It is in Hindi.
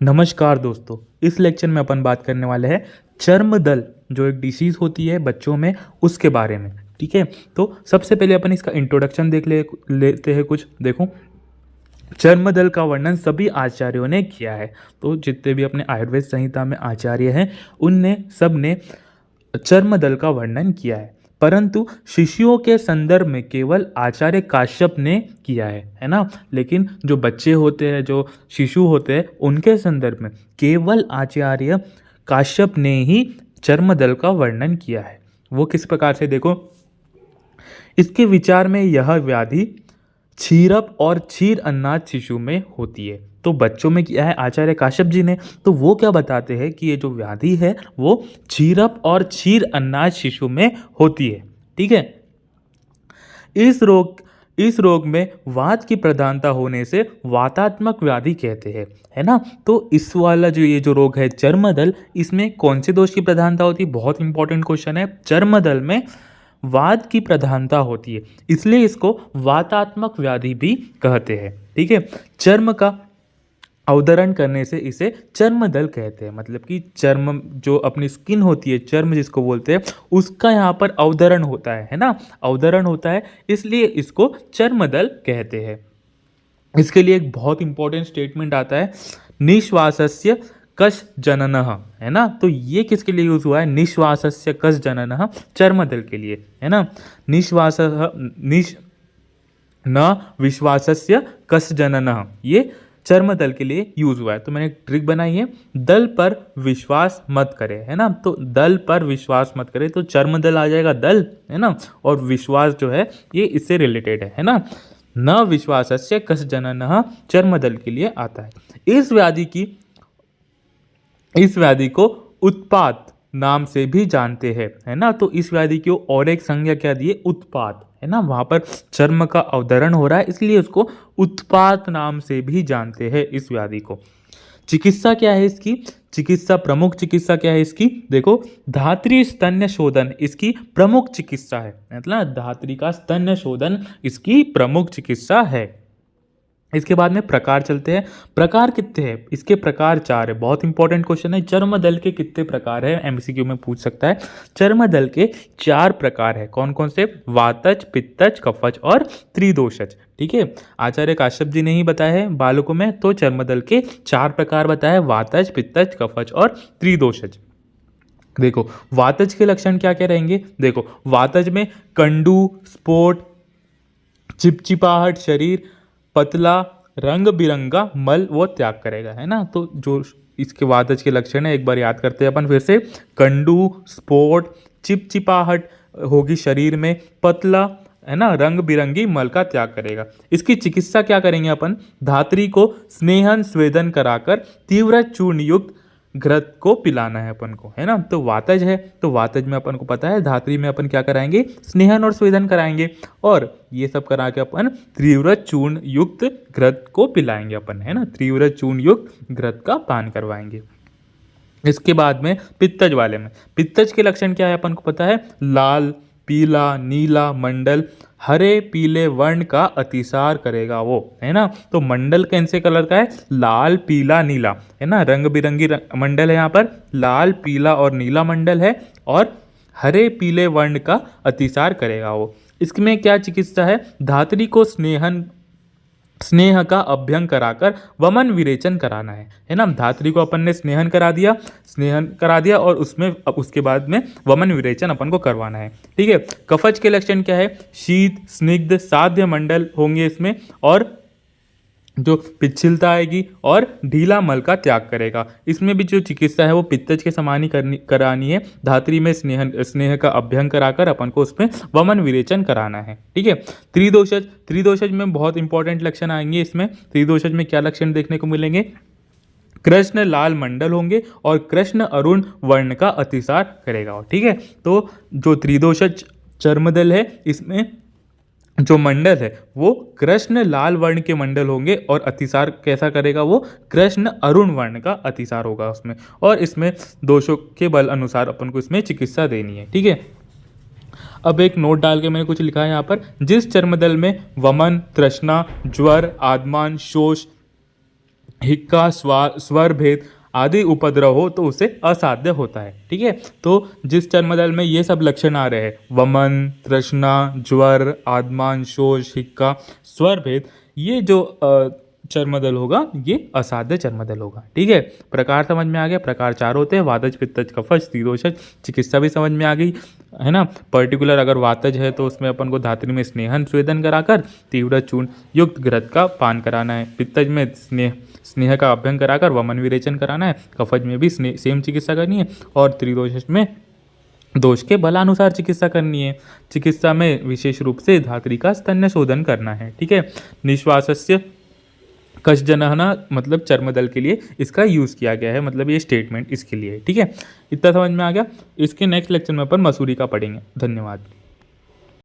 नमस्कार दोस्तों, इस लेक्चर में अपन बात करने वाले हैं चर्म दल जो एक डिसीज़ होती है बच्चों में उसके बारे में। ठीक है, तो सबसे पहले अपन इसका इंट्रोडक्शन लेते हैं। कुछ देखो, चर्म दल का वर्णन सभी आचार्यों ने किया है। तो जितने भी अपने आयुर्वेद संहिता में आचार्य हैं उनने सब ने चर्म दल का वर्णन किया है, परंतु शिशुओं के संदर्भ में केवल आचार्य काश्यप ने किया है ना। लेकिन जो बच्चे होते हैं, जो शिशु होते हैं, उनके संदर्भ में केवल आचार्य काश्यप ने ही चर्म दल का वर्णन किया है। वो किस प्रकार से, देखो, इसके विचार में यह व्याधि क्षीरप और क्षीर अन्नाज शिशु में होती है। तो बच्चों में किया है आचार्य काश्यप जी ने, तो वो क्या बताते हैं कि ये जो व्याधि है वो क्षीरप और क्षीर अन्नाज शिशु में होती है। ठीक है, इस रोग में वात की प्रधानता होने से वातात्मक व्याधि कहते हैं, है ना। तो इस वाला ये जो रोग है चर्मदल, इसमें कौन से दोष की प्रधानता होती है? बहुत इंपॉर्टेंट क्वेश्चन है। चर्मदल में वात की प्रधानता होती है, इसलिए इसको वातात्मक व्याधि भी कहते हैं। ठीक है, चर्म का अवतरण करने से इसे चर्मदल कहते हैं। मतलब कि चर्म जो अपनी स्किन होती है, चर्म जिसको बोलते हैं, उसका यहाँ पर अवतरण होता है ना, अवतरण होता है, इसलिए इसको चर्मदल कहते हैं। इसके लिए एक बहुत इंपॉर्टेंट स्टेटमेंट आता है, निश्वासस्य कश जननः, है ना। तो ये किसके लिए यूज हुआ है? निश्वासस्य कश जननः, चर्मदल के लिए, है ना। निश्वास न विश्वासस्य कश जननः, ये चर्मदल के लिए यूज हुआ है। तो मैंने एक ट्रिक बनाई है, दल पर विश्वास मत करें, है ना। तो दल पर विश्वास मत करें, तो चर्मदल आ जाएगा दल, है ना, और विश्वास जो है ये इससे रिलेटेड है ना। न विश्वासस्य कश जननः चर्मदल के लिए आता है। इस व्याधि को उत्पात नाम से भी जानते हैं, है ना। तो इस व्याधि की और एक संज्ञा क्या दी है? उत्पात, है ना। वहां पर चर्म का अवतरण हो रहा है, इसलिए उसको उत्पात नाम से भी जानते हैं इस व्याधि को। चिकित्सा क्या है इसकी? प्रमुख चिकित्सा क्या है इसकी? देखो, धात्री स्तन्य शोधन इसकी प्रमुख चिकित्सा है, मतलब धात्री का स्तन्य शोधन इसकी प्रमुख चिकित्सा है। इसके बाद में प्रकार चलते हैं। प्रकार कितने हैं? इसके प्रकार 4 है। बहुत इंपॉर्टेंट क्वेश्चन है, चर्मदल के कितने प्रकार है, एमसीक्यू में पूछ सकता है। चर्मदल के 4 प्रकार है। कौन कौन से? वातज, पित्तज, कफज और त्रिदोषज। ठीक है, आचार्य काश्यप जी ने ही बताया है बालकों में, तो चर्मदल के 4 प्रकार बताए, वातज, पित्तज, कफज और त्रिदोषज। देखो, वातज के लक्षण क्या क्या रहेंगे? देखो, वातज में कंडू, स्पोट, चिपचिपाहट शरीर, पतला, रंग बिरंगा मल वो त्याग करेगा, है ना। तो जो इसके वातज के लक्षण है एक बार याद करते हैं अपन फिर से। कंडू, स्पोट, चिपचिपाहट होगी शरीर में, पतला, है ना, रंग बिरंगी मल का त्याग करेगा। इसकी चिकित्सा क्या करेंगे अपन? धात्री को स्नेहन स्वेदन कराकर तीव्र चूर्ण युक्त घृत को पिलाना है अपन को, है ना। तो वातज है, तो वातज में अपन को पता है, धात्री में अपन क्या कराएंगे? स्नेहन और स्वेदन कराएंगे, और ये सब करा के अपन तीव्र चूर्ण युक्त घृत को पिलाएंगे अपन, है ना। तीव्र चूर्ण युक्त घृत का पान करवाएंगे। इसके बाद में पित्तज वाले में, पित्तज के लक्षण क्या है अपन को पता है? लाल, पीला, नीला मंडल, हरे पीले वर्ण का अतिसार करेगा वो, है ना। तो मंडल कैसे कलर का है? लाल, पीला, नीला, है ना। रंग बिरंगी मंडल है यहाँ पर, लाल, पीला और नीला मंडल है, और हरे पीले वर्ण का अतिसार करेगा वो। इसमें क्या चिकित्सा है? धात्री को स्नेह का अभ्यंग कराकर वमन विरेचन कराना है ना। धात्री को अपन ने स्नेहन करा दिया और उसमें अब उसके बाद में वमन विरेचन अपन को करवाना है। ठीक है, कफज के लक्षण क्या है? शीत, स्निग्ध, साध्य मंडल होंगे इसमें, और जो पिछलता आएगी और ढीला मल का त्याग करेगा। इसमें भी जो चिकित्सा है वो पित्तज के समान ही करानी है। धात्री में स्नेह का अभ्यंग कराकर अपन को उसमें वमन विरेचन कराना है। ठीक है, त्रिदोषज में बहुत इंपॉर्टेंट लक्षण आएंगे। इसमें त्रिदोषज में क्या लक्षण देखने को मिलेंगे? कृष्ण लाल मंडल होंगे और कृष्ण अरुण वर्ण का अतिसार करेगा। ठीक है, तो जो त्रिदोषज चर्मदल है इसमें जो मंडल है वो कृष्ण लाल वर्ण के मंडल होंगे, और अतिसार कैसा करेगा वो? कृष्ण अरुण वर्ण का अतिसार होगा उसमें, और इसमें दोषों के बल अनुसार अपन को इसमें चिकित्सा देनी है। ठीक है, अब एक नोट डाल के मैंने कुछ लिखा है यहाँ पर, जिस चर्मदल में वमन, तृष्णा, ज्वर, आदमान, शोष, हिक्का स्वर भेद आदि उपद्रव हो तो उसे असाध्य होता है। ठीक है, तो जिस चर्मदल में ये सब लक्षण आ रहे हैं, वमन, तृष्णा, ज्वर, आत्मान, शोष, हिक्का, स्वर भेद, ये जो चर्मदल होगा ये असाध्य चर्मदल होगा। ठीक है, प्रकार समझ में आ गया। प्रकार 4 होते हैं, वातज, पित्तज, कफज, स्थिरोषज। चिकित्सा भी समझ में आ गई, है ना। पर्टिकुलर अगर वातज है तो उसमें अपन को धात्री में स्नेहन स्वेदन कराकर तीव्र चूर्ण युक्त घृत का पान कराना है। पित्तज में स्नेह का अभ्यंग कराकर वमन विरेचन कराना है। कफज में भी सेम चिकित्सा करनी है। और त्रिदोषज में दोष के बलानुसार चिकित्सा करनी है। चिकित्सा में विशेष रूप से धात्री का स्तन्य शोधन करना है। ठीक है, निश्वासस्य कशजनहना मतलब चर्मदल के लिए इसका यूज़ किया गया है, मतलब ये स्टेटमेंट इसके लिए। ठीक है, इतना समझ में आ गया। इसके नेक्स्ट लेक्चर में अपन मसूरी का पढ़ेंगे। धन्यवाद।